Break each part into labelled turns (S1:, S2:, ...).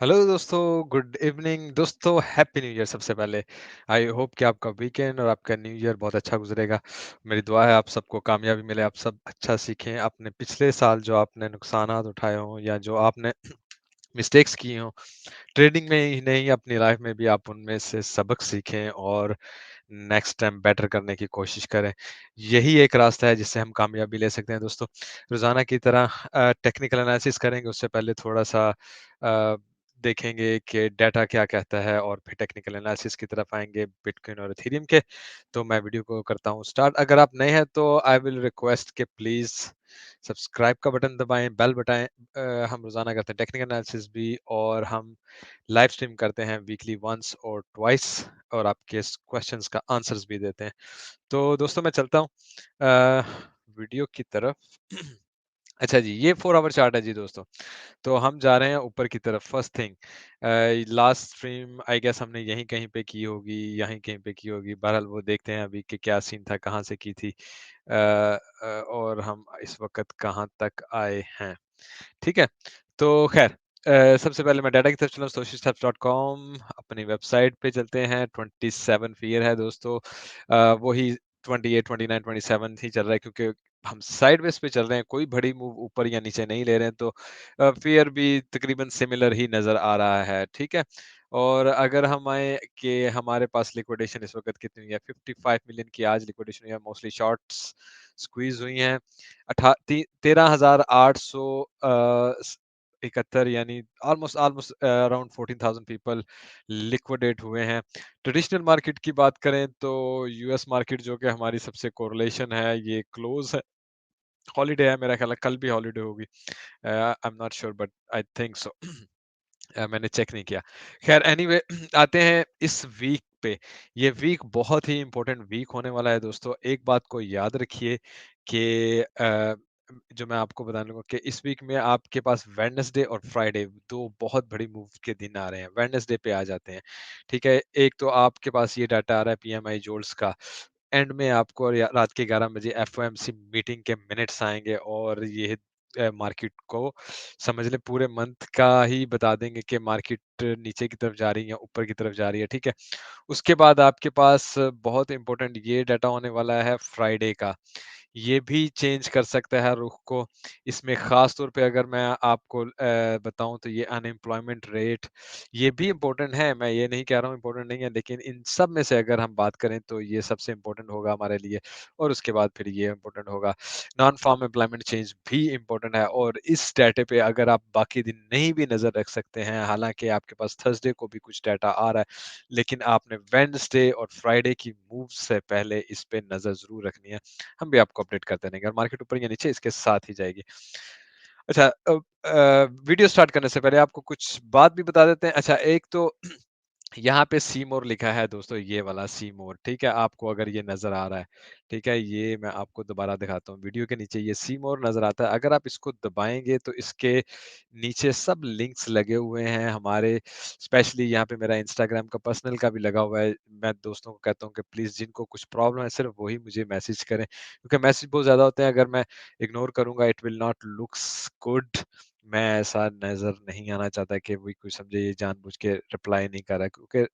S1: Hello दोस्तों, good evening दोस्तों, happy new year. सबसे पहले आई होप कि आपका वीकेंड और आपका न्यू ईयर बहुत अच्छा गुजरेगा। मेरी दुआ है आप सबको कामयाबी मिले, आप सब अच्छा सीखें। अपने पिछले साल जो आपने नुकसानात उठाए हों या जो आपने मिस्टेक्स की हों, ट्रेडिंग में ही नहीं अपनी लाइफ में भी आप उनमें से सबक सीखें और नेक्स्ट टाइम बेटर करने की कोशिश करें। यही एक रास्ता है जिससे हम कामयाबी ले सकते हैं दोस्तों। रोज़ाना की तरह टेक्निकल एनालिसिस करेंगे, उससे पहले थोड़ा-सा देखेंगे कि डाटा क्या कहता है और फिर टेक्निकल एनालिसिस की तरफ आएँगे बिटकॉइन और इथेरियम के। तो मैं वीडियो को करता हूँ स्टार्ट। अगर आप नए हैं तो आई विल रिक्वेस्ट कि प्लीज़ सब्सक्राइब का बटन दबाएँ, बेल बटाएँ। हम रोज़ाना करते हैं टेक्निकल एनालिसिस भी और हम लाइव स्ट्रीम करते हैं वीकली वन्स और ट्वाइस और आपके क्वेश्चंस का आंसर्स भी देते हैं। तो दोस्तों मैं चलता हूँ वीडियो की तरफ। अच्छा जी, ये 4 आवर चार्ट है जी दोस्तों। तो हम जा रहे हैं ऊपर की तरफ। First thing, last stream I guess हमने यहीं कहीं पे की होगी, यहीं कहीं पे की होगी। बहरहाल वो देखते हैं अभी कि क्या सीन था, कहाँ से की थी और हम इस वक़्त कहाँ तक आए हैं। ठीक है? तो ख़ैर सबसे पहले मैं डाटा की तरफ चलूँ, socialsteps.com अपनी वेबसाइट पे चलते हैं। 27 फ़ियर है दोस्तों। वही 28, 29, 27 ही चल रहा है क्योंकि हम साइडवेज़ पे चल रहे हैं, कोई बड़ी मूव ऊपर या नीचे नहीं ले रहे हैं, तो फ़ियर भी तकरीबन सिमिलर ही नज़र आ रहा है, ठीक है? और अगर हम आएँ कि हमारे पास लिक्विडेशन इस वक़्त कितनी हुई है, 55 मिलियन की आज लिक्विडेशन हुई है, मोस्टली शॉर्ट्स स्क्वीज़ हुई हैं। 13,800 71 यानी almost almost around 14,000 people liquidate हुए हैं। ट्रेडिशनल मार्केट की बात करें तो यूएस मार्केट जो कि हमारी सबसे कोरिलेशन है, ये क्लोज़ है। हॉलिडे है, मेरा ख्याल है कल भी हॉलिडे होगी। आई am not sure but I think so. मैंने चेक नहीं किया। ख़ैर एनीवे आते हैं इस वीक पे। ये वीक बहुत ही इम्पोर्टेंट वीक होने वाला है दोस्तों। एक बात को याद रखिए कि जो मैं आपको बताने लूँगा कि इस वीक में आपके पास वेडनेसडे और फ्राइडे 2 बहुत बड़ी मूव के दिन आ रहे हैं। वेडनेसडे पे आ जाते हैं, ठीक है? एक तो आपके पास ये डाटा आ रहा है पीएमआई जोल्ट्स का। एंड में आपको या रात के 11 बजे एफओएमसी मीटिंग के मिनट्स आएँगे और ये मार्केट को समझ लें पूरे मंथ का ही बता देंगे कि मार्केट नीचे की तरफ जा रही है या ऊपर की तरफ जा रही है, ठीक है? उसके बाद आपके पास बहुत इम्पोर्टेंट ये डाटा होने वाला है फ्राइडे का। ये भी चेंज कर सकता है रुख को। इसमें ख़ास तौर पे अगर मैं आपको बताऊँ तो ये अनएम्प्लॉयमेंट रेट, ये भी इम्पोर्टेंट है, मैं ये नहीं कह रहा हूँ इम्पोर्टेंट नहीं है, लेकिन इन सब में से अगर हम बात करें तो ये सबसे इम्पोर्टेंट होगा हमारे लिए और उसके बाद फिर ये इम्पोर्टेंट होगा। नॉन फार्म एम्प्लॉयमेंट चेंज भी इम्पोर्टेंट है और इस डाटे पे अगर आप बाकी दिन नहीं भी नज़र रख सकते हैं, हालाँकि आपके पास थर्सडे को भी कुछ डाटा आ रहा है, लेकिन आपने वेडनेसडे और फ्राइडे की मूव से पहले इस पे नज़र ज़रूर रखनी है। हम भी आपको अपडेट करते रहेंगे और मार्केट ऊपर या नीचे इसके साथ ही जाएगी। अच्छा वीडियो स्टार्ट करने से पहले आपको कुछ बात भी बता देते हैं। अच्छा एक तो यहाँ पे सी मोर लिखा है दोस्तों, ये वाला सी मोर, ठीक है? आपको अगर ये नज़र आ रहा है, ठीक है? ये मैं आपको दोबारा दिखाता हूँ। वीडियो के नीचे ये सी मोर नज़र आता है। अगर आप इसको दबाएँगे तो इसके नीचे सब लिंक्स लगे हुए हैं हमारे, स्पेशली यहाँ पे मेरा इंस्टाग्राम का पर्सनल का भी लगा हुआ है। मैं दोस्तों को कहता हूँ कि प्लीज़ जिनको कुछ प्रॉब्लम है सिर्फ़ वही मुझे मैसेज करें, क्योंकि मैसेज बहुत ज़्यादा होते हैं। अगर मैं इग्नोर करूँगा it will not looks good. मैं ऐसा नज़र नहीं आना चाहता कि कोई कोई समझे ये जानबूझ के रिप्लाई नहीं कर रहा है, क्योंकि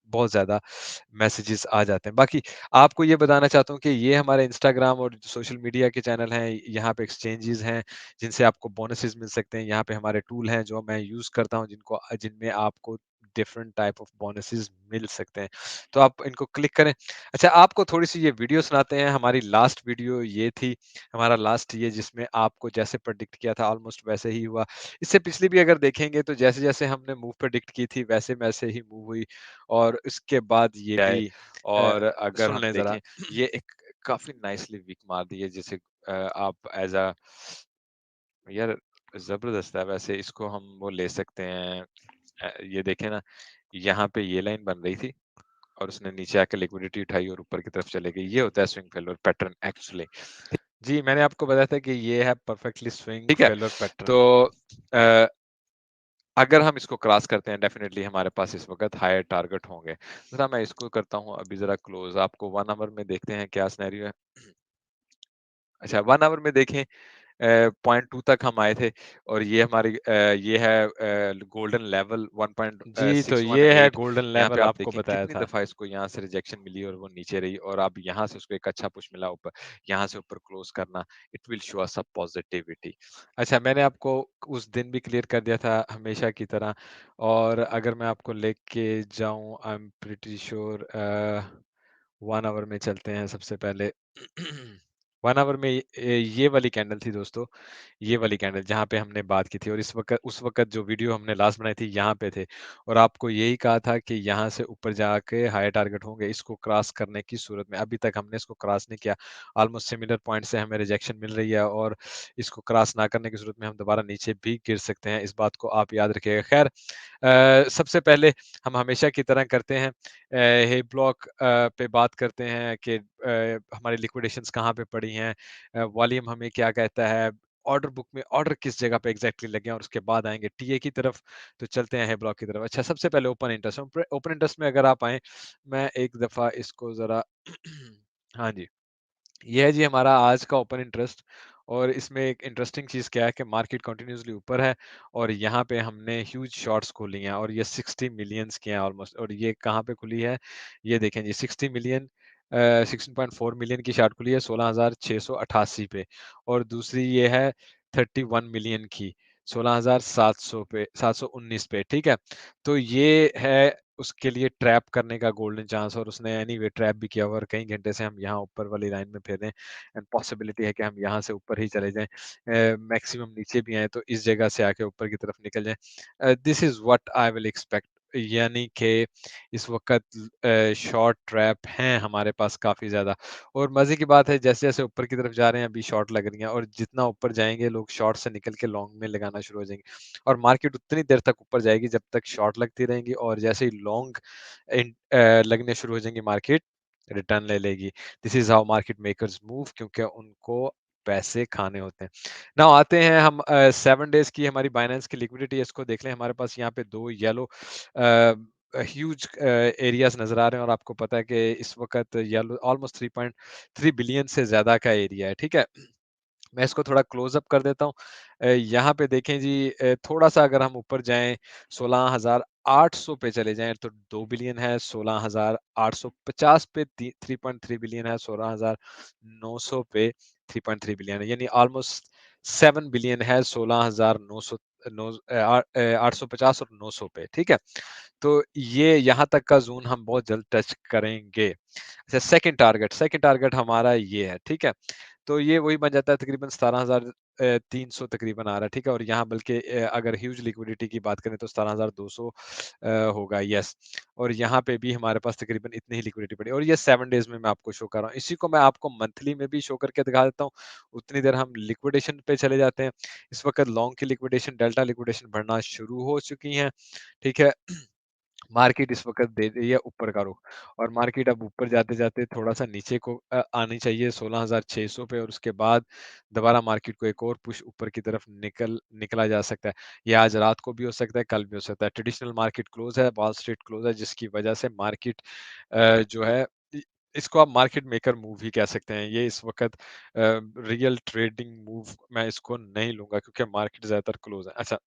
S1: बहुत ज़्यादा मैसेजेस आ जाते हैं। बाकी आपको ये बताना चाहता हूँ कि ये हमारे इंस्टाग्राम और सोशल मीडिया के चैनल हैं, यहाँ पे एक्सचेंजेस हैं जिनसे आपको बोनसेस मिल सकते हैं। यहाँ पे हमारे टूल हैं जो मैं यूज़ करता हूँ जिनमें आपको डिफरेंट टाइप ऑफ बोनसेस मिल सकते हैं। तो आप इनको क्लिक करें। अच्छा आपको थोड़ी-सी ये वीडियो सुनाते हैं। हमारी लास्ट वीडियो ये थी, हमारा लास्ट ये जिसमें आपको जैसे प्रेडिक्ट किया था ऑलमोस्ट वैसे ही हुआ। इससे पिछली भी अगर देखेंगे तो जैसे-जैसे हमने मूव प्रेडिक्ट की थी वैसे-वैसे ही मूव हुई और उसके बाद ये
S2: है।
S1: भी
S2: और अगर
S1: सुन
S2: हम
S1: लें ज़रा।
S2: देखें, ये एक काफ़ी नाइसली वीक मार दी है, जैसे आप एज़ अ यार ज़बरदस्त है वैसे, इसको हम वो ले सकते हैं। ये देखें ना, यहाँ पे ये लाइन बन रही थी और उसने नीचे आके लिक्विडिटी उठाई और ऊपर की तरफ चले गई। ये होता है स्विंग फेल्योर पैटर्न एक्चुअली।
S1: जी, मैंने आपको बताया था कि ये है परफेक्टली स्विंग
S2: ठीक है?
S1: Failure pattern.
S2: तो अ, अगर हम इसको क्रॉस करते हैं डेफिनिटली हमारे पास इस वक़्त हायर टारगेट होंगे। ज़रा मैं इसको करता हूँ अभी ज़रा क्लोज़, आपको 1 आवर में देखते हैं क्या सिनेरियो है। अच्छा 1 आवर में देखें, पॉइंट 2 तक हम आए थे और ये हमारी ये है गोल्डन लेवल
S1: जी, तो ये है
S2: 1.618।
S1: गोल्डन
S2: यहाँ पे
S1: लेवल
S2: आप
S1: आपको
S2: देखें
S1: बताया
S2: कितनी
S1: था।
S2: दफ़ा इसको यहाँ से रिजेक्शन मिली और वो नीचे रही और अब यहाँ से उसको एक अच्छा पुश मिला ऊपर, यहाँ से ऊपर क्लोज़ करना, it will show us a positivity.
S1: अच्छा, मैंने आपको उस दिन भी क्लियर कर दिया था हमेशा की तरह और अगर मैं आपको लेके जाऊँ I am pretty sure 1 hour में चलते हैं सबसे पहले। 1 आवर में ये वाली कैंडल थी दोस्तों, ये वाली कैंडल जहाँ पे हमने बात की थी और इस वक़्त उस वक़्त जो वीडियो हमने लास्ट बनाई थी यहाँ पे थे और आपको यही कहा था कि यहाँ से ऊपर जाके हायर टारगेट होंगे इसको क्रॉस करने की सूरत में। अभी तक हमने इसको क्रॉस नहीं किया। ऑलमोस्ट सिमिलर पॉइंट से हमें रिजेक्शन मिल रही है और इसको क्रॉस ना करने की सूरत में हम दोबारा नीचे भी गिर सकते हैं। इस बात को आप याद रखिएगा। ख़ैर सबसे पहले हम हमेशा की तरह करते हैं हे ब्लॉक पे बात करते हैं कि हमारी लिक्विडेशंस कहाँ पे पड़ी हैं, वॉल्यूम हमें क्या कहता है, ऑर्डर बुक में ऑर्डर किस जगह पे एग्जैक्टली लगे हैं और उसके बाद आएँगे टीए की तरफ, तो चलते हैं हे ब्लॉक की तरफ। अच्छा, सबसे पहले ओपन इंटरेस्ट ओपन इंटरेस्ट में अगर आप आएँ, मैं एक दफ़ा इसको ज़रा हाँ जी। ये है जी हमारा आज का ओपन इंटरेस्ट और इसमें एक इंटरेस्टिंग चीज़ क्या है कि मार्केट कंटिन्यूअसली ऊपर है और यहाँ पे हमने ह्यूज शॉट्स खोली हैं और ये 60 मिलियंस की हैं ऑलमोस्ट और ये कहाँ पे खुली है? ये देखें जी 60 मिलियन 16.4 मिलियन की शॉर्ट खुली है 16,688 पे और दूसरी ये है 31 मिलियन की 16,700 पे 719 पे, ठीक है? तो ये है उसके लिए ट्रैप करने का गोल्डन चांस और उसने एनीवे ट्रैप भी किया हुआ और कई घंटे से हम यहाँ ऊपर वाली लाइन में फिर रहे हैं एंड पॉसिबिलिटी है कि हम यहाँ से ऊपर ही चले जाएँ। मैक्सिमम नीचे भी आएँ तो इस जगह से आके ऊपर की तरफ निकल जाएँ। This is what I will expect यानी कि इस वक़्त शॉर्ट ट्रैप हैं हमारे पास काफ़ी ज़्यादा और मज़े की बात है जैसे-जैसे ऊपर की तरफ जा रहे हैं अभी शॉर्ट लग रही हैं और जितना ऊपर जाएँगे लोग शॉर्ट से निकल के लॉन्ग में लगाना शुरू हो जाएँगे और मार्केट उतनी देर तक ऊपर जाएगी जब तक शॉर्ट लगती रहेंगी और जैसे ही लॉन्ग लगने शुरू हो जाएँगी मार्केट रिटर्न ले लेगी। This is how market makers move क्योंकि उनको पैसे खाने होते हैं। नाउ आते हैं हम 7 डेज़ की हमारी बाइनेंस की लिक्विडिटी इसको देख लें हमारे पास यहाँ पे 2 येलो ह्यूज एरियाज़ नज़र आ रहे हैं और आपको पता है कि इस वक़्त येलो ऑलमोस्ट 3.3 बिलियन से ज़्यादा का एरिया है, ठीक है? मैं इसको थोड़ा क्लोज़ अप कर देता हूँ। यहाँ पे देखें जी थोड़ा-सा अगर हम ऊपर जाएँ 16,800 पे चले जाएँ तो 2 बिलियन है, 16,850 पे ती 3.3 बिलियन है, 16,900 पे 3.3 बिलियन है, यानी ऑलमोस्ट 7 बिलियन है 16,900 850 और 900 पे, ठीक है? तो ये यहाँ तक का ज़ोन हम बहुत जल्द टच करेंगे। अच्छा सेकंड टारगेट हमारा ये है, ठीक है? तो ये वही बन जाता है तकरीबन 17,300 तकरीबन आ रहा है, ठीक है? और यहाँ बल्कि अगर ह्यूज लिक्विडिटी की बात करें तो 17,200 होगा, यस। और यहाँ पे भी हमारे पास तकरीबन इतनी ही लिक्विडिटी पड़ी और ये 7 डेज़ में मैं आपको शो कर रहा हूँ। इसी को मैं आपको मंथली में भी शो करके दिखा देता हूँ। उतनी देर हम लिक्विडेशन पे चले जाते हैं। इस वक़्त लॉन्ग की लिक्विडेशन, डेल्टा लिक्विडेशन बढ़ना शुरू हो चुकी हैं, ठीक है? मार्केट इस वक़्त दे रही है ऊपर का रुख और मार्केट अब ऊपर जाते-जाते थोड़ा-सा नीचे को आनी चाहिए 16,600 पे और उसके बाद दोबारा मार्केट को एक और पुश ऊपर की तरफ निकला जा सकता है। ये आज रात को भी हो सकता है, कल भी हो सकता है। ट्रेडिशनल मार्केट क्लोज़ है, वॉल स्ट्रीट क्लोज़ है जिसकी वजह से मार्केट जो है इ इसको आप मार्केट मेकर मूव ही कह सकते हैं। ये इस वक़्त रियल ट्रेडिंग मूव मैं इसको नहीं लूँगा क्योंकि मार्केट ज़्यादातर क्लोज़ है। अच्छा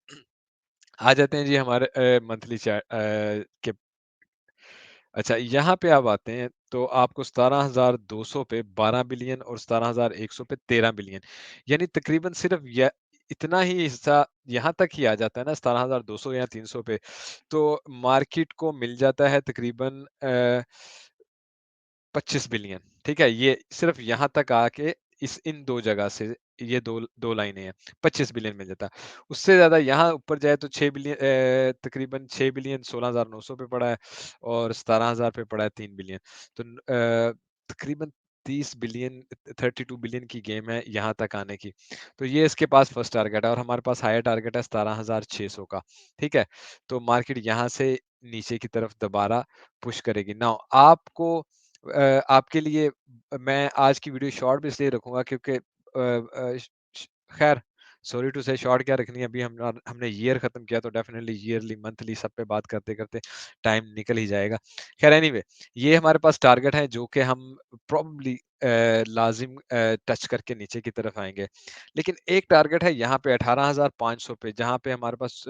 S1: आ जाते हैं जी हमारे मंथली के अच्छा, यहाँ पे आप आते हैं तो आपको 17,200 पे 12 बिलियन और 17,100 पे 13 बिलियन यानी तकरीबन सिर्फ य इतना ही हिस्सा यहाँ तक ही आ जाता है ना 17,200 या 300 पे, तो मार्केट को मिल जाता है तकरीबन 25 बिलियन, ठीक है? ये सिर्फ़ यहाँ तक आके इस इन 2 जगह से ये 2 लाइनें हैं, 25 बिलियन मिल जाता है। उससे ज़्यादा यहाँ ऊपर जाए तो 6 बिलियन तकरीबन 6 बिलियन 16,900 पे पड़ा है और 17,000 पे पड़ा है 3 बिलियन। तो तकरीबन 30 बिलियन 32 बिलियन की गेम है यहाँ तक आने की। तो ये इसके पास फर्स्ट टारगेट है और हमारे पास हायर टारगेट है 17,600 का, ठीक है? तो मार्केट यहाँ से नीचे की तरफ दोबारा पुश करेगी। नाउ आपको आपके लिए मैं आज की वीडियो शॉर्ट भी इसलिए रखूँगा क्योंकि श श खैर सॉरी टू से शॉर्ट क्या रखनी है अभी हमने ईयर खत्म किया तो डेफिनिटली ईयरली, मंथली सब पे बात करते-करते टाइम निकल ही जाएगा। खैर एनीवे ये हमारे पास टारगेट है जो कि हम प्रोबेबली लाज़िम टच करके नीचे की तरफ आएँगे। लेकिन एक टारगेट है यहाँ पे 18,500 पे, जहाँ पे हमारे पास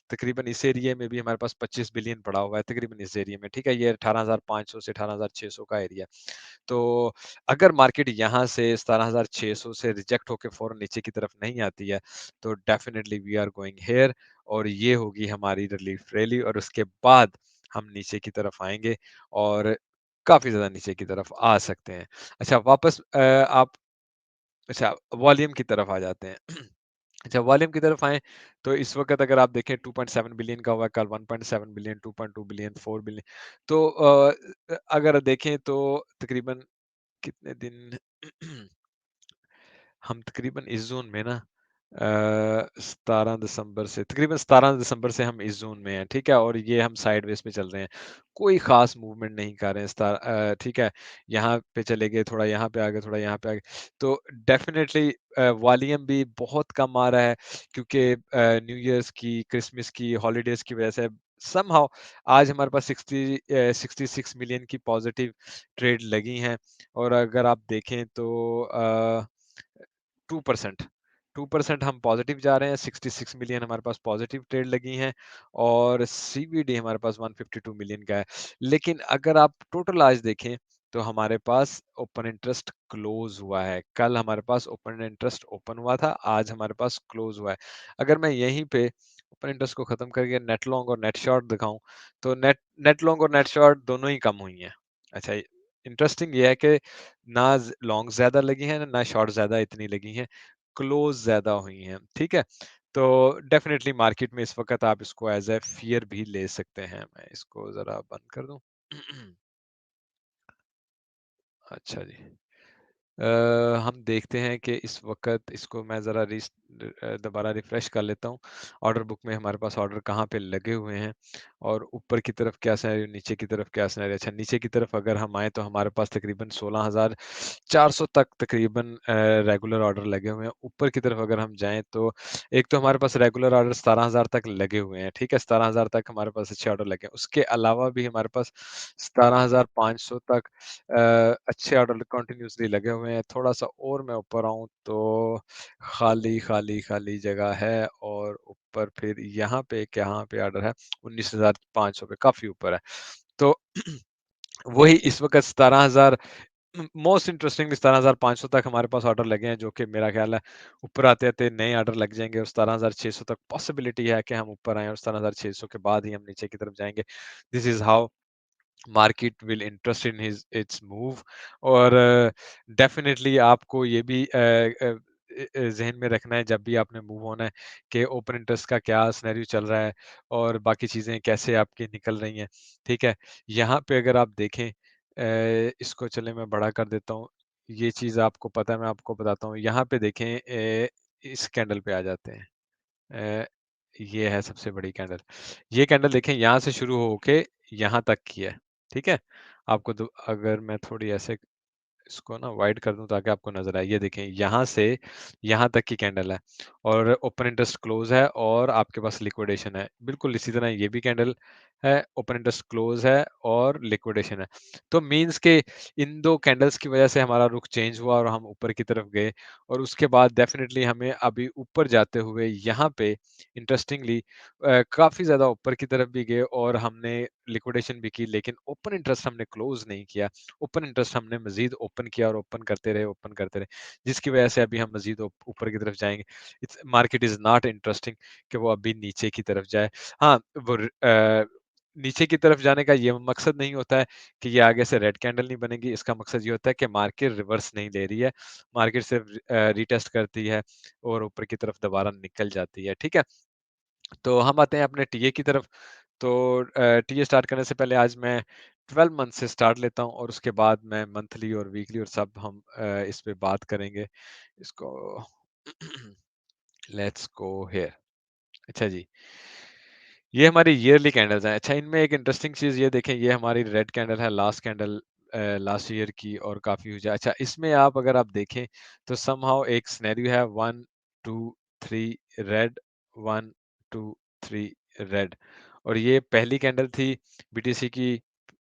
S1: तकरीबन इस एरिया में भी हमारे पास 25 बिलियन पड़ा हुआ है, तकरीबन इस एरिया में, ठीक है? ये 18,500 से 18,600 का एरिया। तो अगर मार्केट यहाँ से 17,600 से रिजेक्ट होके फ़ौरन नीचे की तरफ नहीं आती है, तो definitely we are going here और ये होगी हमारी रिलीफ रैली और उसके बाद हम नीचे की तरफ आएँगे और काफ़ी ज़्यादा नीचे की तरफ आ सकते हैं। अच्छा वापस आप अच्छा वॉल्यूम की तरफ आ जाते हैं। अच्छा वॉल्यूम की तरफ आएँ, तो इस वक़्त अगर आप देखें 2.7 बिलियन का हुआ है, कल 1.7 बिलियन, 2.2 बिलियन, 4 बिलियन। तो अगर देखें तो तकरीबन कितने दिन हम तकरीबन इस ज़ोन में ना 17 दिसंबर से तकरीबन 17 दिसंबर से हम इस ज़ोन में हैं, ठीक है? और ये हम साइडवेज़ पे चल रहे हैं। कोई ख़ास मूवमेंट नहीं कर रहे हैं ठीक है? यहाँ पे चले गए, थोड़ा यहाँ पे आ गए, थोड़ा यहाँ पे आ गए। तो डेफ़िनेटली वॉल्यूम भी बहुत कम आ रहा है क्योंकि न्यू ईयर्स की, क्रिसमस की, हॉलिडेज़ की वज़ह से समहाउ आज हमारे पास 66 मिलियन की पॉज़िटिव ट्रेड लगी हैं और अगर आप देखें तो 2% 2% हम पॉजिटिव जा रहे हैं, 66 मिलियन हमारे पास पॉजिटिव ट्रेड लगी हैं और सीवीडी हमारे पास 152 मिलियन का है। लेकिन अगर आप टोटल आज देखें, तो हमारे पास ओपन इंटरेस्ट क्लोज़ हुआ है। कल हमारे पास ओपन इंटरेस्ट ओपन हुआ था, आज हमारे पास क्लोज़ हुआ है। अगर मैं यहीं पे ओपन इंटरेस्ट को खत्म करके नेट लॉन्ग और नेट शॉर्ट दिखाऊँ, तो नेट नेट लॉन्ग और नेट शॉर्ट दोनों ही कम हुई हैं। अच्छा, इंटरेस्टिंग ये है कि ना लॉन्ग ज़्यादा लगी हैं, ना शॉर्ट ज़्यादा इतनी लगी हैं, क्लोज़ ज़्यादा हुई हैं, ठीक है? तो डेफ़िनिटली मार्केट में इस वक़्त आप इसको एज़ अ फ़ियर भी ले सकते हैं। मैं इसको ज़रा बंद कर दूँ। अच्छा जी। हम देखते हैं कि इस वक़्त इसको मैं ज़रा दोबारा रिफ्रेश कर लेता हूँ। ऑर्डर बुक में हमारे पास ऑर्डर कहाँ पे लगे हुए हैं और ऊपर की तरफ क्या सिनेरियो, नीचे की तरफ क्या सिनेरियो। अच्छा नीचे की तरफ अगर हम आएँ तो हमारे पास तकरीबन 16,400 तक तकरीबन रेगुलर ऑर्डर लगे हुए हैं। ऊपर की तरफ अगर हम जाएँ तो एक तो हमारे पास रेगुलर ऑर्डर 17,000 तक लगे हुए हैं, ठीक है? 17,000 तक हमारे पास अच्छे ऑर्डर लगे हैं। उसके अलावा भी हमारे पास 17,500 तक अच्छे ऑर्डर कंटिन्यूअसली लगे हुए हैं। थोड़ा-सा और मैं ऊपर आऊँ तो खाली, खाली, खाली जगह है और ऊपर फिर यहाँ पे ऑर्डर है 19,500 पे, काफ़ी ऊपर है। तो वही इस वक़्त 17,000 मोस्ट इंटरेस्टिंगली 17,500 तक हमारे पास ऑर्डर लगे हैं, जो कि मेरा ख़्याल है ऊपर आते-आते नए ऑर्डर लग जाएँगे और 17,600 तक पॉसिबिलिटी है कि हम ऊपर आएँ और 17,600 के बाद ही हम नीचे की तरफ जाएँगे। This is how market will interest in his it's move और डेफिनेटली आपको ये भी ज़हन में रखना है जब भी आपने मूव होना है कि ओपन इंटरेस्ट का क्या सिनेरियो चल रहा है और बाकी चीज़ें कैसे आपकी निकल रही हैं, ठीक है? यहाँ पे अगर आप देखें इसको चलें मैं बड़ा कर देता हूँ, ये चीज़ आपको पता है मैं आपको बताता हूँ। यहाँ पे देखें इस कैंडल पे आ जाते हैं। अ, ये है सबसे बड़ी कैंडल। ये कैंडल देखें यहाँ से शुरू होके यहाँ तक की है, ठीक है? आपको दो अगर मैं थोड़ी ऐसे इसको ना वाइड कर दूँ ताकि आपको नज़र आए। ये देखें यहाँ से यहाँ तक की कैंडल है और ओपन इंटरेस्ट क्लोज़ है और आपके पास लिक्विडेशन है। बिल्कुल इसी तरह ये भी कैंडल है, ओपन इंटरेस्ट क्लोज़ है और लिक्विडेशन है। तो मीन्स के इन 2 कैंडल्स की वज़ह से हमारा रुख चेंज हुआ और हम ऊपर की तरफ गए और उसके बाद डेफ़िनिटली हमें अभी ऊपर जाते हुए यहाँ पे इंटरेस्टिंगली काफ़ी ज़्यादा ऊपर की तरफ भी गए और हमने लिक्विडेशन भी की लेकिन ओपन इंटरेस्ट हमने क्लोज़ नहीं किया। ओपन इंटरेस्ट हमने मज़ीद ओपन किया और ओपन करते रहे, जिसकी वजह से अभी हम मज़ीद ऊपर की तरफ जाएँगे। Its market is not interesting कि वो अभी नीचे की तरफ जाए। हाँ, नीचे की तरफ जाने का ये मकसद नहीं होता है कि ये आगे से रेड कैंडल नहीं बनेगी, इसका मकसद ये होता है कि मार्केट रिवर्स नहीं ले रही है, मार्केट सिर्फ रीटेस्ट करती है और ऊपर की तरफ दोबारा निकल जाती है, ठीक है? तो हम आते हैं अपने टीए की तरफ। तो टीए स्टार्ट करने से पहले आज मैं 12 मंथ से स्टार्ट लेता हूँ और उसके बाद मैं मंथली और वीकली और सब हम इस पे बात करेंगे। इसको लेट्स गो हियर। अच्छा जी, ये हमारी ईयरली कैंडल्स हैं। अच्छा इनमें एक इंटरेस्टिंग चीज़ ये देखें, ये हमारी रेड कैंडल है, लास्ट कैंडल लास्ट ईयर की और काफ़ी हुई है। अच्छा इसमें आप अगर आप देखें तो समहाउ एक सिनेरियो है 1, 2, 3 रेड, 1, 2, 3 रेड और ये पहली कैंडल थी बीटीसी की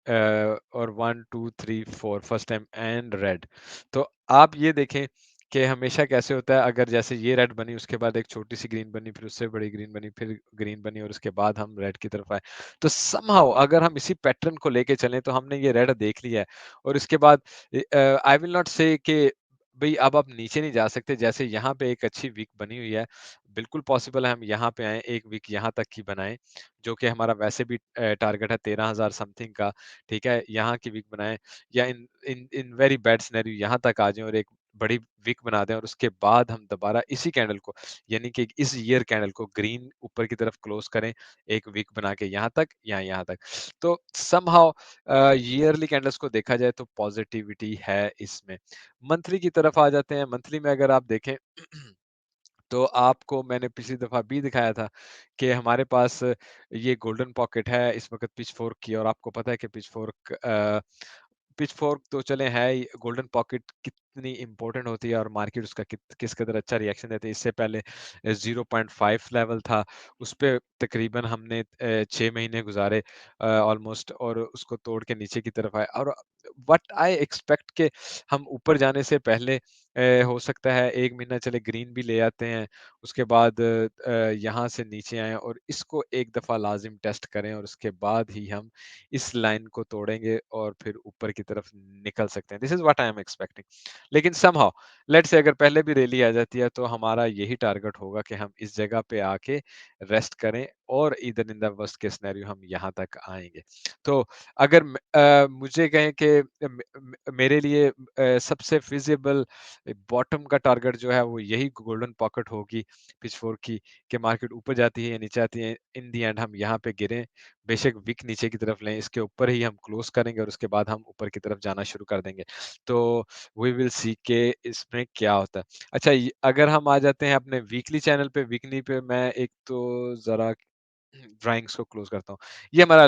S1: और 1, 2, 3, 4 फर्स्ट टाइम एंड रेड। तो आप ये देखें कि हमेशा कैसे होता है अगर जैसे ये रेड बनी उसके बाद एक छोटी-सी ग्रीन बनी, फिर उससे बड़ी ग्रीन बनी, फिर ग्रीन बनी और उसके बाद हम रेड की तरफ आए। तो समहाउ अगर हम इसी पैटर्न को लेके चलें तो हमने ये रेड देख लिया है और इसके बाद आई विल नॉट से कि भई अब आप नीचे नहीं जा सकते, जैसे यहाँ पे एक अच्छी वीक बनी हुई है, बिल्कुल पॉसिबल है हम यहाँ पे आएँ, एक वीक यहाँ तक की बनाएँ, जो कि हमारा वैसे भी टारगेट है 13,000 समथिंग का, ठीक है? यहाँ की वीक बनाएँ या इन इन इन वेरी बैड सिनेरियो यहाँ तक आ जाएँ और एक बड़ी वीक बना दें और उसके बाद हम दोबारा इसी कैंडल को यानी कि इस ईयर कैंडल को ग्रीन ऊपर की तरफ क्लोज़ करें, एक वीक बना के यहाँ तक या यहाँ तक। तो समहाउ ईयरली कैंडल्स को देखा जाए तो पॉज़िटिविटी है इसमें। मंथली की तरफ आ जाते हैं, मंथली में अगर आप देखें तो आपको मैंने पिछली दफ़ा भी दिखाया था कि हमारे पास ये गोल्डन पॉकेट है इस वक़्त पिच फ़ोर्क की और आपको पता है कि पिच फ़ोर्क तो चले है ही, गोल्डन पॉकेट कितनी इम्पोर्टेंट होती है और मार्केट उसका किस कदर अच्छा रिएक्शन देती है। इससे पहले 0.5 लेवल था, उसपे तकरीबन हमने 6 महीने गुज़ारे ऑलमोस्ट और उसको तोड़ के नीचे की तरफ आए और व्हाट आई एक्सपेक्ट के हम ऊपर जाने से पहले हो सकता है 1 महीना चले ग्रीन भी ले आते हैं, उसके बाद यहाँ से नीचे आएँ और इसको एक दफ़ा लाज़िम टेस्ट करें और उसके बाद ही हम इस लाइन को तोड़ेंगे और फिर ऊपर की तरफ निकल सकते हैं। This is what I am expecting. लेकिन समहाउ लेट्स से अगर पहले भी रैली आ जाती है तो हमारा यही टारगेट होगा कि हम इस जगह पे आके रेस्ट करें और either in the worst case scenario हम यहाँ तक आएँगे। तो अगर मुझे कहें कि मेरे लिए सबसे फ़ीज़िबल बॉटम का टारगेट जो है वो यही गोल्डन पॉकेट होगी पिचफोर्क की कि मार्केट ऊपर जाती है या नीचे आती है। इन द एंड हम यहाँ पे गिरें, बेशक विक नीचे की तरफ लें, इसके ऊपर ही हम क्लोज़ करेंगे और उसके बाद हम ऊपर की तरफ जाना शुरू कर देंगे। तो वी विल सी के इसमें क्या होता है। अच्छा अगर हम आ जाते हैं अपने वीकली चैनल पे, वीकली पे मैं एक तो ज़रा ड्राइंग्स को क्लोज़ करता हूँ। ये हमारा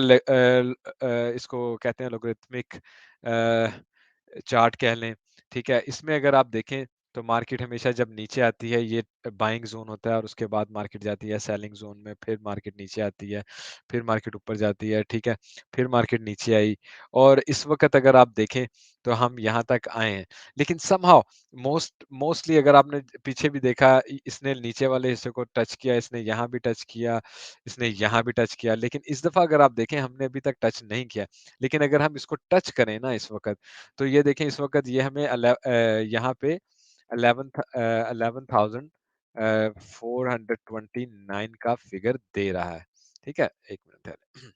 S1: इसको कहते हैं लॉगरिथमिक चार्ट कह लें, ठीक है? इसमें अगर आप देखें तो मार्केट हमेशा जब नीचे आती है ये बाइंग ज़ोन होता है और उसके बाद मार्केट जाती है सेलिंग ज़ोन में, फिर मार्केट नीचे आती है, फिर मार्केट ऊपर जाती है, ठीक है? फिर मार्केट नीचे आई और इस वक़्त अगर आप देखें तो हम यहाँ तक आए हैं। लेकिन समहाउ मोस्टली अगर आपने पीछे भी देखा इसने नीचे वाले हिस्से को टच किया, इसने यहाँ भी टच किया, इसने यहाँ भी टच किया, लेकिन इस दफ़ा अगर आप देखें हमने अभी तक टच नहीं किया। लेकिन अगर हम इसको टच करें ना इस वक़्त, तो ये देखें इस वक़्त ये हमें यहाँ पे 11,000 429 का फिगर दे रहा है। ठीक है? 1 मिनट ठहरें।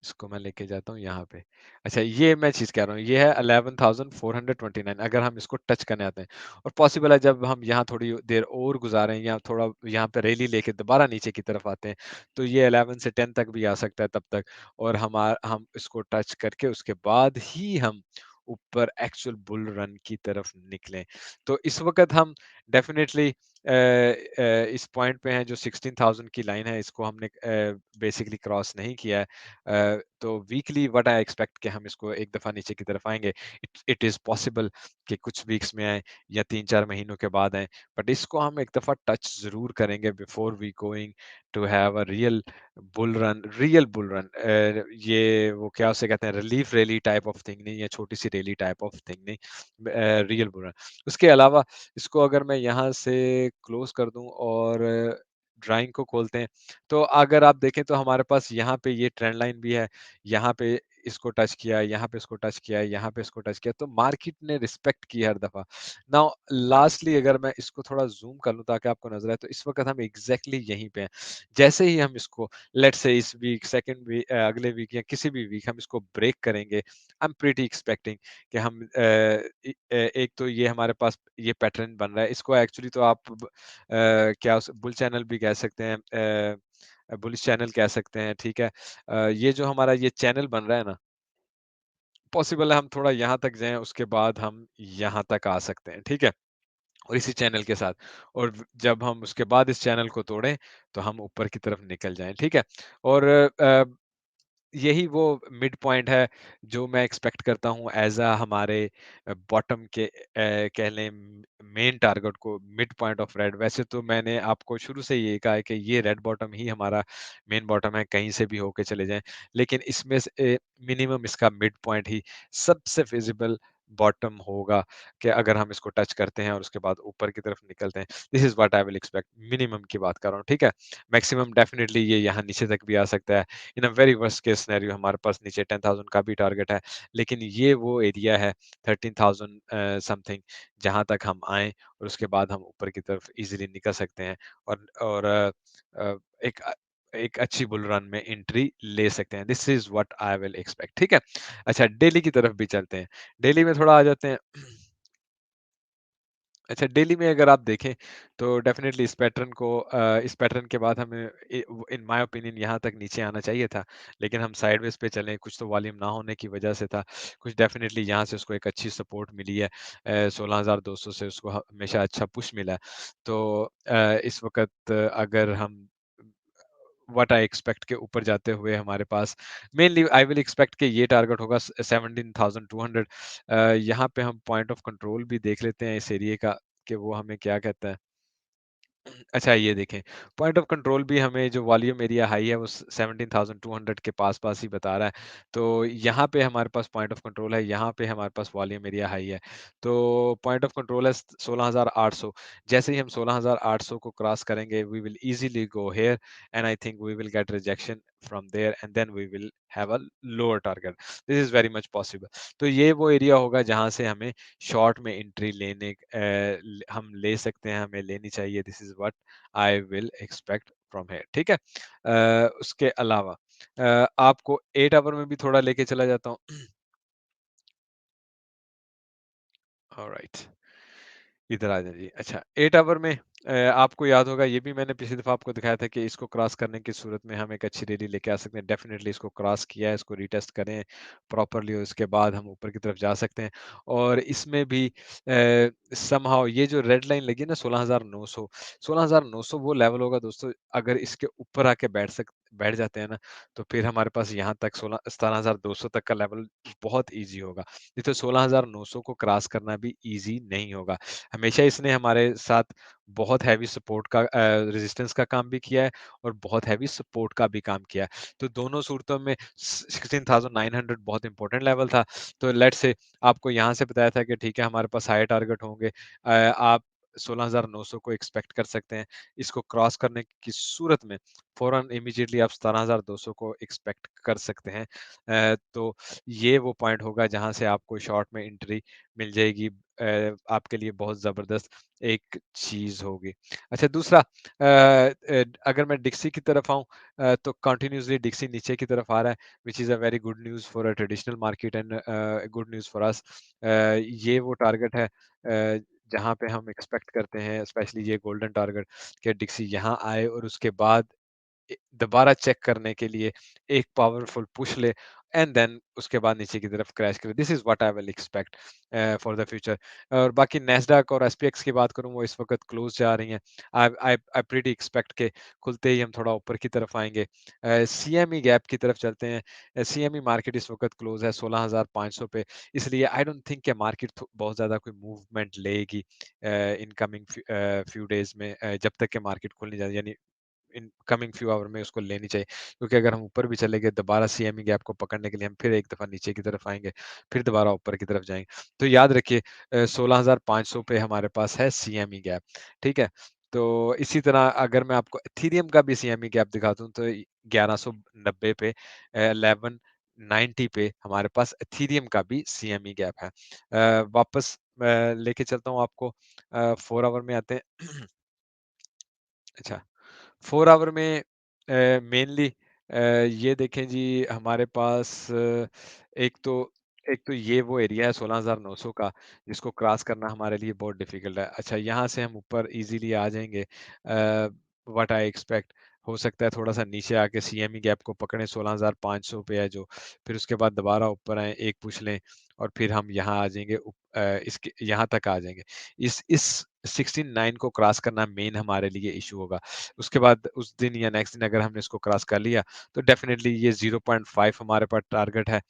S1: इसको मैं लेके जाता हूँ यहाँ पे। अच्छा ये मैं चीज़ कह रहा हूँ, ये है 11,429 अगर हम इसको टच करने आते हैं और पॉसिबल है जब हम यहाँ थोड़ी देर और गुज़ारें या थोड़ा यहाँ पे रैली लेके दोबारा नीचे की तरफ आते हैं, तो ये 11 से 10 तक भी आ सकता है तब तक और हम इसको टच करके उसके बाद ही हम ऊपर एक्चुअल बुल रन की तरफ निकलें। तो इस वक़्त हम डेफ़िनेटली इस पॉइंट पे हैं जो 16,000 की लाइन है, इसको हमने बेसिकली क्रॉस नहीं किया है। तो वीकली व्हाट आई एक्सपेक्ट कि हम इसको एक दफ़ा नीचे की तरफ आएँगे। इट इट इज़ पॉसिबल कि कुछ वीक्स में आएँ या 3-4 महीनों के बाद आएँ, बट इसको हम एक दफ़ा टच ज़रूर करेंगे before we going to have a real bull run. ये वो क्या उसे कहते हैं relief rally type of thing नहीं या छोटी-सी रैली टाइप ऑफ थिंग नहीं, रियल बुल रन। उसके अलावा इसको अगर मैं यहाँ से क्लोज़ कर दूँ और ड्राइंग को खोलते हैं, तो अगर आप देखें तो हमारे पास यहाँ पे ये ट्रेंड लाइन भी है, यहाँ पे इसको टच किया, यहाँ पे इसको टच किया, यहाँ पे इसको टच किया, तो मार्केट ने रिस्पेक्ट की हर दफ़ा। नाउ लास्टली अगर मैं इसको थोड़ा ज़ूम कर लूँ ताकि आपको नज़र आए, तो इस वक़्त हम एग्ज़ैक्टली यहीं पे हैं। जैसे ही हम इसको लेट्स से इस वीक, अगले वीक या किसी भी वीक हम इसको ब्रेक करेंगे, आई एम प्रीटी एक्सपेक्टिंग कि हम एक तो ये हमारे पास ये पैटर्न बन रहा है। इसको एक्चुअली तो आप क्या उस बुल चैनल भी कह सकते हैं, बुलिश चैनल कह सकते हैं, ठीक है? ये जो हमारा ये चैनल बन रहा है ना, पॉसिबल है हम थोड़ा यहाँ तक जाएँ, उसके बाद हम यहाँ तक आ सकते हैं, ठीक है? और इसी चैनल के साथ और जब हम उसके बाद इस चैनल को तोड़ें, तो हम ऊपर की तरफ निकल जाएँ, ठीक है? और यही वो मिड पॉइंट है जो मैं एक्सपेक्ट करता हूँ एज़ अ हमारे बॉटम के कह लें मेन टारगेट को मिड पॉइंट ऑफ रेड। वैसे तो मैंने आपको शुरू से ये कहा है कि ये रेड बॉटम ही हमारा मेन बॉटम है, कहीं से भी होके चले जाएँ। लेकिन इसमें से मिनिमम इसका मिड पॉइंट ही सबसे विज़िबल बॉटम होगा कि अगर हम इसको टच करते हैं और उसके बाद ऊपर की तरफ निकलते हैं। This is what I will expect, minimum की बात कर रहा हूँ, ठीक है? मैक्सिमम डेफिनिटली ये यहाँ नीचे तक भी आ सकता है। In a very worst case scenario हमारे पास नीचे 10,000 का भी टारगेट है, लेकिन ये वो एरिया है 13,000 समथिंग जहाँ तक हम आएँ और उसके बाद हम ऊपर की तरफ ईज़िली निकल सकते हैं और अ, एक एक अच्छी बुल रन में एंट्री ले सकते हैं। This is what I will expect, ठीक है? अच्छा, डेली की तरफ भी चलते हैं। डेली में थोड़ा आ जाते हैं। अच्छा, डेली में अगर आप देखें तो डेफ़िनेटली इस पैटर्न के बाद हमें इन माय ओपिनियन यहाँ तक नीचे आना चाहिए था, लेकिन हम साइडवेज़ पे चले, कुछ तो वॉल्यूम ना होने की वजह से था, कुछ डेफ़िनेटली यहाँ से उसको एक अच्छी सपोर्ट मिली है। 16,200 से उसको हमेशा अच्छा पुश मिला है। तो इस वक़्त अगर हम व्हाट आई एक्सपेक्ट के ऊपर जाते हुए हमारे पास मेनली आई विल एक्सपेक्ट कि ये टारगेट होगा 17,200। यहाँ पे हम पॉइंट ऑफ कंट्रोल भी देख लेते हैं इस एरिया का कि वो हमें क्या कहता है। अच्छा, ये देखें, पॉइंट ऑफ कंट्रोल भी हमें जो वॉल्यूम एरिया हाई है वो 17,200 के पास-पास ही बता रहा है। तो यहाँ पे हमारे पास पॉइंट ऑफ कंट्रोल है, यहाँ पे हमारे पास वॉल्यूम एरिया हाई है। तो पॉइंट ऑफ कंट्रोल है 16,800। जैसे ही हम 16,800 को क्रॉस करेंगे, we will easily go here and I think we will get rejection from there and then we will have a lower target. This is very much possible. तो ये वो area होगा जहाँ से हमें शॉर्ट में एंट्री हम ले सकते हैं, हमें लेनी चाहिए। This is what I will expect from here, ठीक है? उसके अलावा आपको 8 आवर में भी थोड़ा लेके चला जाता हूँ। ऑलराइट। इधर आ जाइए। अच्छा, 8 आवर में आपको याद होगा, ये भी मैंने पिछली दफ़ा आपको दिखाया था कि इसको क्रॉस करने की सूरत में हम एक अच्छी रैली लेके आ सकते हैं। डेफ़िनिटली इसको क्रॉस किया है, इसको रीटेस्ट करें प्रॉपर्ली और उसके बाद हम ऊपर की तरफ जा सकते हैं। और इसमें भी समहाउ ये जो रेड लाइन लगी है ना 16,900, 16,900 वो लेवल होगा दोस्तों, अगर इसके ऊपर आके बैठ जाते हैं ना, तो फिर हमारे पास यहाँ तक 17,200 तक का लेवल बहुत ईज़ी होगा। नहीं तो 16,900 को क्रॉस करना भी ईज़ी नहीं होगा। हमेशा इसने हमारे साथ बहुत हैवी सपोर्ट का रेजिस्टेंस का काम भी किया है और बहुत हैवी सपोर्ट का भी काम किया है। तो दोनों सूरतों में 16,900 बहुत इंपॉर्टेंट लेवल था। तो लेट्स से आपको यहाँ से बताया था कि ठीक है हमारे पास हाई टारगेट होंगे। आप 16,900 को एक्सपेक्ट कर सकते हैं। इसको क्रॉस करने की सूरत में फ़ौरन इमीडिएटली आप 17,200 को एक्सपेक्ट कर सकते हैं। तो ये वो पॉइंट होगा जहाँ से आपको शॉर्ट में एंट्री मिल जाएगी। आपके लिए बहुत ज़बरदस्त एक चीज़ होगी। अच्छा, दूसरा अगर मैं डिक्सी की तरफ आऊँ तो कंटिन्यूअसली डिक्सी नीचे की तरफ आ रहा है, which is a very good news for a traditional market and good news for us. ये वो टारगेट है जहाँ पे हम एक्सपेक्ट करते हैं, स्पेशली ये गोल्डन टारगेट, कि डिक्सी यहाँ आए और उसके बाद दोबारा चेक करने के लिए एक पावरफुल पुश ले एंड देन उसके बाद नीचे की तरफ क्रैश करे। This is what I will expect for the future. और बाकी नैस्डैक और एसपीएक्स की बात करूँ, वो इस वक़्त क्लोज़ जा रही हैं। आई प्रीटी एक्सपेक्ट के खुलते ही हम थोड़ा ऊपर की तरफ आएँगे। सीएमई गैप की तरफ चलते हैं। सीएमई मार्केट इस वक़्त क्लोज़ है 16,500 पे, इसलिए आई डोंट थिंक कि मार्केट बहुत ज़्यादा कोई मूवमेंट लेगी इन कमिंग फ्यू डेज़ में, जब तक कि मार्केट खुल नहीं जाती, यानी इन कमिंग फ्यू आवर में उसको लेनी चाहिए। क्योंकि अगर हम ऊपर भी चले गए दोबारा सीएमई गैप को पकड़ने के लिए हम फिर एक दफ़ा नीचे की तरफ आएँगे, फिर दोबारा ऊपर की तरफ जाएँगे। तो याद रखिए 16,500 पे हमारे पास है सीएमई गैप, ठीक है? तो इसी तरह अगर मैं आपको एथेरियम का भी सीएमई गैप दिखा दूँ तो 1190 पे 1190 पे हमारे पास एथेरियम का भी सीएमई गैप है। वापस लेके चलता हूँ आपको 4 आवर में आते हैं। अच्छा, 4 आवर में मेनली ये देखें जी, हमारे पास एक तो ये वो एरिया है 16,900 का, जिसको क्रॉस करना हमारे लिए बहुत डिफ़िकल्ट है। अच्छा, यहाँ से हम ऊपर ईज़िली आ जाएँगे व्हाट आई एक्सपेक्ट। हो सकता है थोड़ा-सा नीचे आके सीएमई गैप को पकड़ें 16,500 पे है जो, फिर उसके बाद दोबारा ऊपर आएँ, एक पुश लें और फिर हम यहाँ आ जाएँगे इसके यहाँ तक आ जाएँगे। इस 16,900 को क्रॉस करना मेन हमारे लिए इश्यू होगा। उसके बाद उस दिन या नेक्स्ट दिन अगर हमने इसको क्रॉस कर लिया, तो डेफिनिटली ये 0.5 हमारे पास टारगेट है।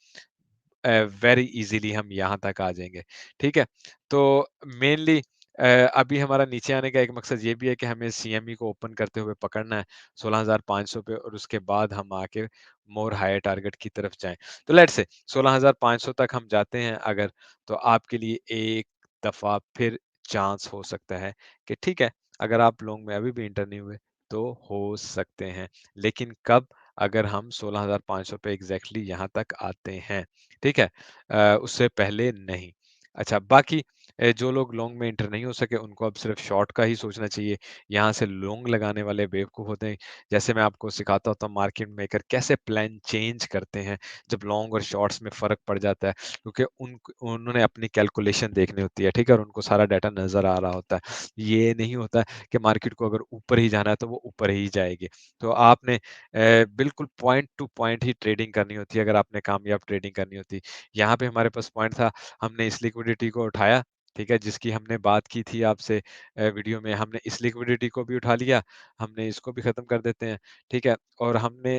S1: वेरी ईज़िली हम यहाँ तक आ जाएँगे, ठीक है? तो मेनली अभी हमारा नीचे आने का एक मकसद ये भी है कि हमें सीएमई को ओपन करते हुए पकड़ना है 16,500 पे और उसके बाद हम आके मोर हायर टारगेट की तरफ जाएँ। तो लेट्स से 16,500 तक हम जाते हैं अगर, तो आपके लिए एक दफ़ा फिर चांस हो सकता है कि ठीक है, अगर आप लॉन्ग में अभी भी एंटर नहीं हुए, तो हो सकते हैं। लेकिन कब? अगर हम 16,500 पे एग्ज़ैक्टली यहाँ तक आते हैं। ठीक है? उससे पहले नहीं। अच्छा बाकी जो लोग लॉन्ग में एंटर नहीं हो सके उनको अब सिर्फ शॉर्ट का ही सोचना चाहिए। यहाँ से लॉन्ग लगाने वाले बेवकूफ़ होते हैं। जैसे मैं आपको सिखाता होता हूँ मार्केट मेकर कैसे प्लान चेंज करते हैं, जब लॉन्ग और शॉर्ट्स में फ़र्क पड़ जाता है। क्योंकि उन्होंने अपनी कैलकुलेशन देखनी होती है, ठीक है? और उनको सारा डाटा नज़र आ रहा होता है। ये नहीं होता कि मार्केट को अगर ऊपर ही जाना है तो वो ऊपर ही जाएगी। तो आपने बिल्कुल पॉइंट टू पॉइंट ही ट्रेडिंग करनी होती है अगर आपने कामयाब ट्रेडिंग करनी होती है। यहाँ पे हमारे पास पॉइंट था, हमने इस लिक्विडिटी को उठाया, ठीक है? जिसकी हमने बात की थी आपसे वीडियो में, हमने इस लिक्विडिटी को भी उठा लिया, हमने इसको भी खत्म कर देते हैं, ठीक है? और हमने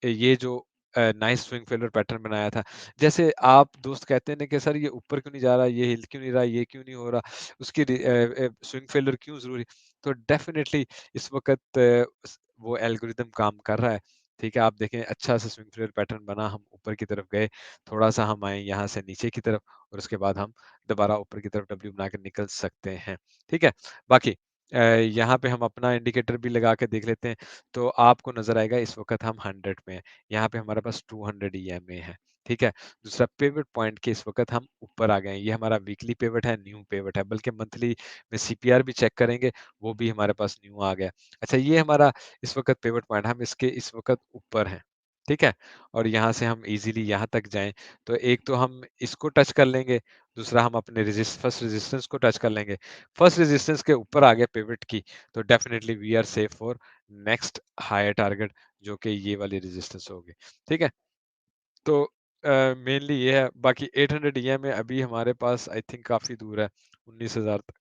S1: ये जो नाइस स्विंग फेलियर पैटर्न बनाया था। जैसे आप दोस्त कहते हैं ना कि सर ये ऊपर क्यों नहीं जा रहा, ये हिल क्यों नहीं रहा, ये क्यों नहीं हो रहा, उसकी स्विंग फेलियर क्यों ज़रूरी? तो डेफ़िनेटली इस वक़्त वो एल्गोरिदम काम कर रहा है, ठीक है? आप देखें अच्छा सा स्विंग फेलियर पैटर्न बना, हम ऊपर की तरफ गए, थोड़ा-सा हम आए यहाँ से नीचे की तरफ और उसके बाद हम दोबारा ऊपर की तरफ डब्ल्यू बना के निकल सकते हैं, ठीक है? बाकी यहाँ पे हम अपना इंडिकेटर भी लगा के देख लेते हैं, तो आपको नज़र आएगा इस वक़्त हम 100 में हैं, यहाँ पे हमारे पास 200 ईएमए है, ठीक है? दूसरा पिवट पॉइंट के इस वक़्त हम ऊपर आ गए हैं, ये हमारा वीकली पिवट है, न्यू पिवट है, बल्कि मंथली में सीपीआर भी चेक करेंगे, वो भी हमारे पास न्यू आ गया। अच्छा ये हमारा इस वक़्त पिवट पॉइंट हम इसके इस वक़्त ऊपर हैं, ठीक है? और यहाँ से हम ईज़िली यहाँ तक जाएँ, तो एक तो हम इसको टच कर लेंगे, दूसरा हम अपने फर्स्ट रेजिस्टेंस को टच कर लेंगे। फर्स्ट रेजिस्टेंस के ऊपर आ गए पिवट की, तो definitely we are safe for next higher target जो कि ये वाली रेजिस्टेंस होगी, ठीक है? तो मेनली ये है, बाकी 800 ईएमए अभी हमारे पास आई थिंक काफ़ी दूर है, 19,000 तक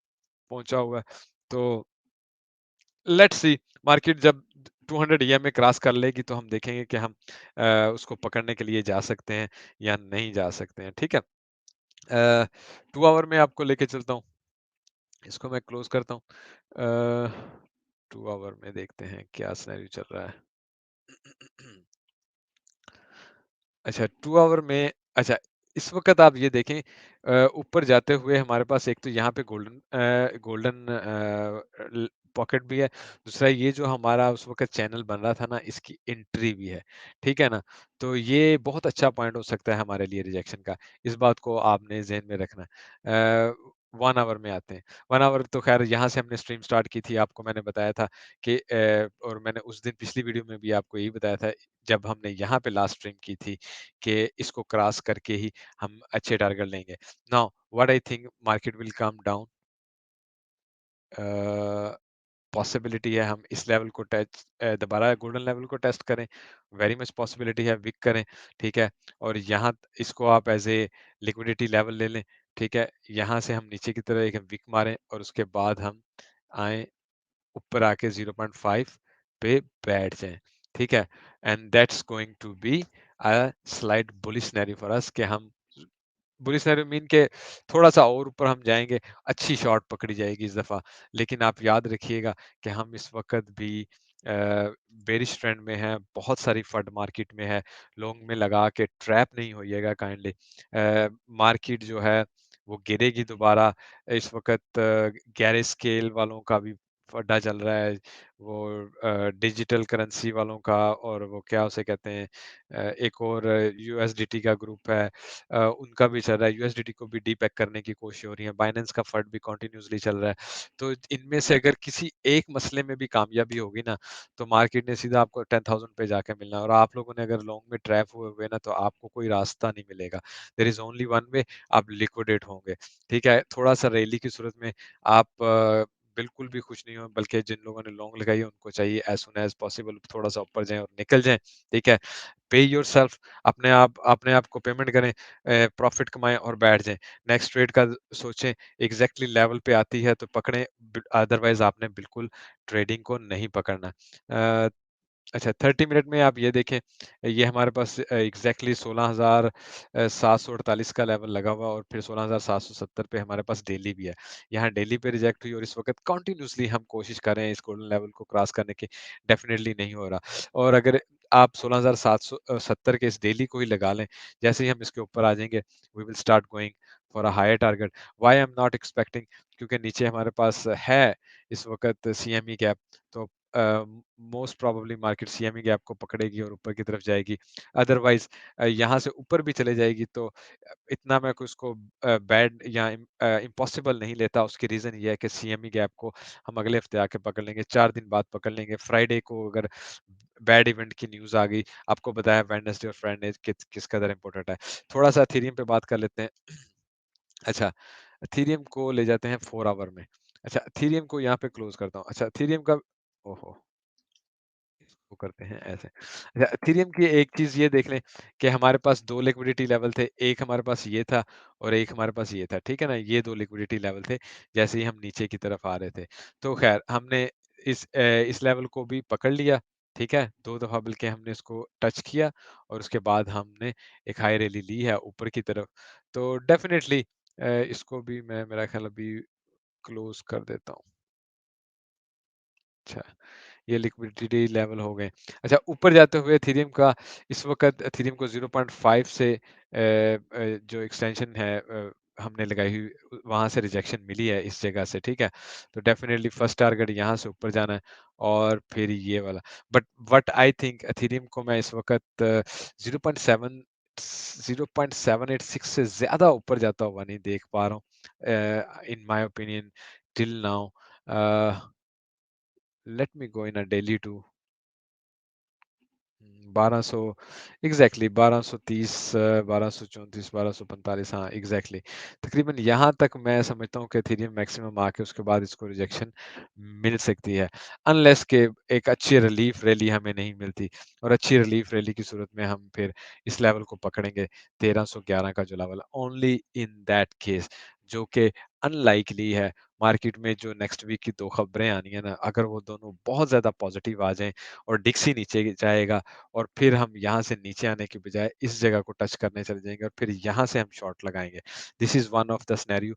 S1: पहुँचा हुआ है, तो लेट्स सी मार्केट जब 200 ईएमए क्रॉस कर लेगी तो हम देखेंगे कि हम उसको पकड़ने के लिए जा सकते हैं या नहीं जा सकते हैं, ठीक है? 2 आवर में आपको लेके चलता हूँ, इसको मैं क्लोज़ करता हूँ। 2 आवर में देखते हैं क्या सिनेरियो चल रहा है। अच्छा 2 आवर में अच्छा इस वक़्त आप ये देखें ऊपर जाते हुए हमारे पास एक तो यहाँ पे गोल्डन ल पॉकेट भी है, दूसरा ये जो हमारा उस वक़्त चैनल बन रहा था ना इसकी एंट्री भी है, ठीक है ना? तो ये बहुत अच्छा पॉइंट हो सकता है हमारे लिए रिजेक्शन का, इस बात को आपने ज़हन में रखना है। 1 आवर में आते हैं, 1 आवर तो ख़ैर यहाँ से हमने स्ट्रीम स्टार्ट की थी, आपको मैंने बताया था कि और मैंने उस दिन पिछली वीडियो में भी आपको यही बताया था, जब हमने यहाँ पे लास्ट स्ट्रीम की थी कि इसको क्रॉस करके ही हम अच्छे टारगेट लेंगे। Now what I think market will come down a, possibility है हम इस लेवल को दोबारा गोल्डन लेवल को टेस्ट करें, वेरी मच पॉसिबिलिटी है विक करें, ठीक है? और यहाँ इसको आप एज़ ए लिक्विडिटी लेवल ले लें, ठीक है? यहाँ से हम नीचे की तरफ एक विक मारें और उसके बाद हम आएँ ऊपर आके 0.5 पे बैठ जाएँ, ठीक है? And that's going to be a slight bullish scenario for us कि हम बुलिश सिनेरियो मीन के थोड़ा-सा और ऊपर हम जाएँगे, अच्छी शॉट पकड़ी जाएगी इस दफ़ा। लेकिन आप याद रखिएगा कि हम इस वक़्त भी अ, बेरिश ट्रेंड में हैं, बहुत सारी फड मार्केट में है, लॉन्ग में लगा के ट्रैप नहीं होइएगा काइंडली। मार्केट जो है वो गिरेगी दोबारा, इस वक़्त गैरेज स्केल वालों का भी फड्डा चल रहा है, वो डिजिटल करेंसी वालों का और वो क्या उसे कहते हैं एक और यूएसडीटी का ग्रुप है उनका भी चल रहा है, यूएसडीटी को भी डीपेक करने की कोशिश हो रही है, बाइनेंस का फंड भी कंटिन्यूअसली चल रहा है। तो इनमें से अगर किसी एक मसले में भी कामयाबी होगी ना, तो मार्केट ने सीधा आपको 10,000 पे जाके मिलना है और आप लोगों ने अगर लॉन्ग में ट्रैप हुए हुए ना, तो आपको कोई रास्ता नहीं मिलेगा। There is only one way, आप लिक्विडेट होंगे, ठीक है? थोड़ा-सा रैली की सूरत में आप बिल्कुल भी खुश नहीं हो, बल्कि जिन लोगों ने लॉन्ग लगाई है उनको चाहिए एज़ सून एज़ पॉसिबल थोड़ा-सा ऊपर जाएँ और निकल जाएँ, ठीक है? पे योरसेल्फ अपने आप को पेमेंट करें, प्रॉफ़िट कमाएँ और बैठ जाएँ। नेक्स्ट ट्रेड का सोचें, एग्ज़ैक्टली लेवल पे आती है तो पकड़ें, अदरवाइज़ आपने बिल्कुल ट्रेडिंग को नहीं पकड़ना। अ, अच्छा 30 मिनट में आप ये देखें, ये हमारे पास एग्ज़ैक्टली 16,748 का लेवल लगा हुआ और फिर 16,770 पे हमारे पास डेली भी है। यहाँ डेली पे रिजेक्ट हुई और इस वक़्त कंटिन्यूअसली हम कोशिश कर रहे हैं इस गोल्डन लेवल को क्रॉस करने की, डेफ़िनिटली नहीं हो रहा। और अगर आप 16,770 के इस डेली को ही लगा लें, जैसे ही हम इसके ऊपर आ जाएँगे, we will start going for a higher target. Why I am not expecting, क्योंकि नीचे हमारे पास है इस वक़्त सीएमई गैप, तो uh, most probably market CME gap को पकड़ेगी और ऊपर की तरफ जाएगी। अदरवाइज़ यहाँ से ऊपर भी चले जाएगी तो इतना मैं उसको बैड या इम्पॉसिबल नहीं लेता। उसकी रीज़न ये है कि सीएमई गैप को हम अगले हफ्ते आके पकड़ लेंगे, 4 दिन बाद पकड़ लेंगे। फ्राइडे को अगर बैड इवेंट की न्यूज़ आ गई, आपको बताया वेडनेसडे और फ्राइडे किस कदर इम्पोर्टेंट है। थोड़ा-सा एथेरियम पे बात कर लेते हैं। अच्छा, एथेरियम को ले जाते हैं 4 आवर में। अच्छा, एथेरियम को यहाँ पे क्लोज़ करता हूँ। अच्छा, एथेरियम का ओहो! वो करते हैं ऐसे। अच्छा, एथेरियम की एक चीज़ ये देख लें कि हमारे पास 2 लिक्विडिटी लेवल थे, एक हमारे पास ये था और एक हमारे पास ये था, ठीक है ना? ये 2 लिक्विडिटी लेवल थे, जैसे ही हम नीचे की तरफ आ रहे थे। तो ख़ैर हमने इस लेवल को भी पकड़ लिया, ठीक है? 2 दफ़ा बल्कि हमने इसको टच किया और उसके बाद हमने एक हाई रैली ली है ऊपर की तरफ। तो डेफ़िनिटली इसको भी मैं मेरा ख़्याल अभी क्लोज़ कर देता हूँ। अच्छा। ये लिक्विडिटी लेवल हो गए। अच्छा, ऊपर जाते हुए एथेरियम का इस वक़्त एथेरियम को 0.5 से जो एक्सटेंशन है हमने लगाई हुई वहाँ से रिजेक्शन मिली है इस जगह से, ठीक है? तो डेफ़िनिटली फर्स्ट टारगेट यहाँ से ऊपर जाना है और फिर ये वाला। But what I think Ethereum को मैं इस वक़्त 0.7 0.786 से ज़्यादा ऊपर जाता हुआ नहीं देख पा रहा हूँ in my opinion till now. Uh, let me go in a daily to 1200 exactly 1230 1234 1245 हाँ, एग्ज़ैक्टली। तकरीबन यहाँ तक मैं समझता हूँ कि एथेरियम मैक्सिमम आके उसके बाद इसको रिजेक्शन मिल सकती है। अनलेस के एक अच्छी रिलीफ रैली हमें नहीं मिलती और अच्छी रिलीफ रैली की सूरत में हम फिर इस लेवल को पकड़ेंगे 1311 का जो लेवल है, ओनली इन दैट केस जो कि अनलाइकली है। मार्केट में जो नेक्स्ट वीक की 2 खबरें आनी है ना, अगर वो दोनों बहुत ज़्यादा पॉज़िटिव आ जाएँ और डिक्सी नीचे जाएगा और फिर हम यहाँ से नीचे आने की बजाय इस जगह को टच करने चले जाएँगे और फिर यहाँ से हम शॉर्ट लगाएँगे। This is one of the scenario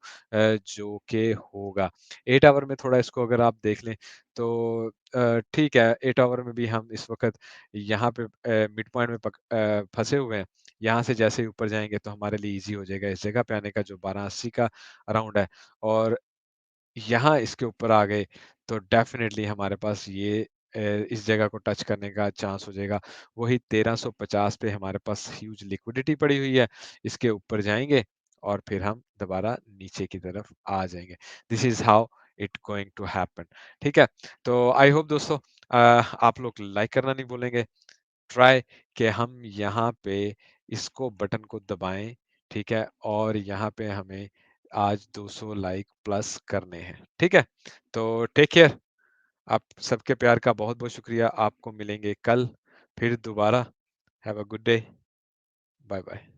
S1: जो कि होगा। 8 आवर में थोड़ा इसको अगर आप देख लें तो ठीक है, 8 आवर में भी हम इस वक़्त यहाँ पे मिड पॉइंट में फँसे हुए हैं। यहाँ से जैसे ही ऊपर जाएँगे तो हमारे लिए ईज़ी हो जाएगा इस जगह पे आने का जो 1280 का अराउंड है और यहाँ इसके ऊपर आ गए तो डेफ़िनेटली हमारे पास ये इस जगह को टच करने का चांस हो जाएगा। वही 1350 पे हमारे पास ह्यूज लिक्विडिटी पड़ी हुई है। इसके ऊपर जाएँगे और फिर हम दोबारा नीचे की तरफ आ जाएँगे। This is how it going to happen. ठीक है? तो आई होप दोस्तों आप लोग लाइक करना नहीं भूलेंगे। ट्राई कि हम यहाँ पे इसको बटन को दबाएँ, ठीक है? और यहाँ पे हमें आज 200 लाइक प्लस करने हैं, ठीक है? तो टेक केयर, आप सबके प्यार का बहुत-बहुत शुक्रिया। आपको मिलेंगे कल फिर दोबारा। Have a good day. Bye bye.